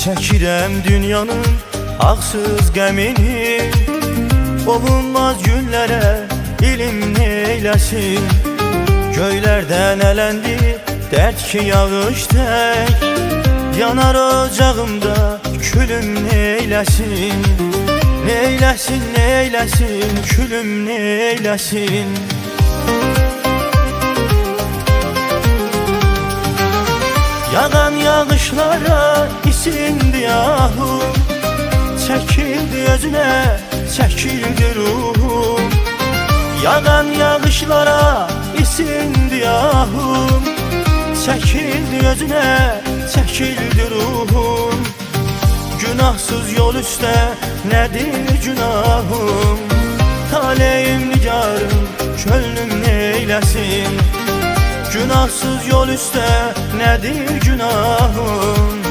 Çəkirəm dünyanın ağsız qəmini, olunmaz günlərə ilim neyləsin. Göylərdən ələndi dərd ki yağış tək, yanar ocağımda külüm neyləsin. Neyləsin, neyləsin, külüm neyləsin. Yağan yağışlara isindi ahum, çəkildi özünə, çəkildi ruhum. Yağan yağışlara isindi ahum, çəkildi özünə, çəkildi ruhum. Günahsız yol üstə nədir günahım, taleyim nigarım, könlüm neyləsin. Günahsız yol üstə nədir günahım,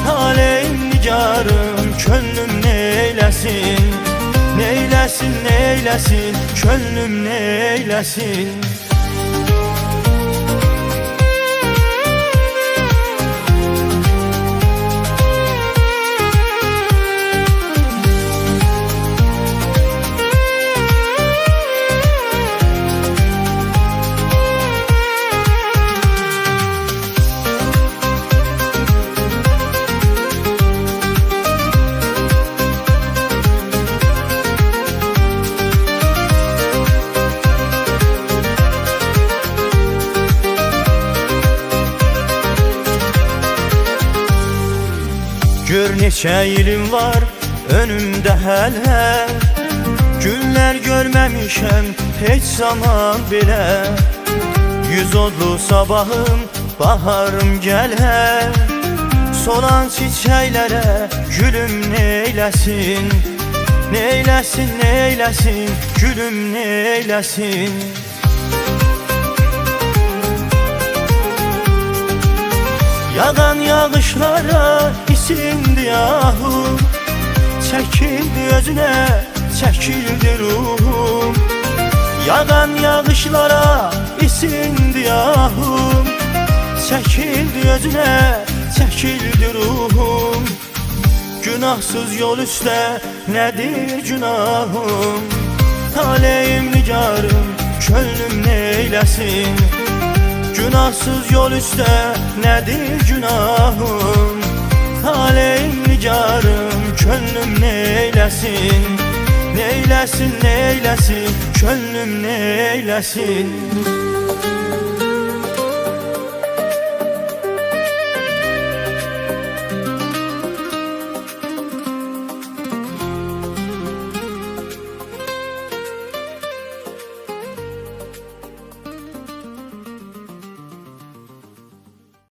taleyim nigarım, könlüm neyləsin. Neyləsin, neyləsin, könlüm neyləsin. Gör neçə ilim var önümdə hələ, günlər görməmişəm heç zaman belə. Yüz odlu sabahım, baharım gələ, solan çiçəklərə gülüm neyləsin. Neyləsin, neyləsin, gülüm neyləsin. Yağan yağışlara isindi ahum, çəkildi özünə, çəkildi ruhum. Yağan yağışlara isindi ahum, çəkildi özünə, çəkildi ruhum. Günahsız yol üstə nədir günahım, taleyim nigarım, könlüm neyləsin. Günahsız yol üstə nədir günahım, taleyim nigarım, könlüm neyləsin. Neyləsin, neyləsin, könlüm neyləsin.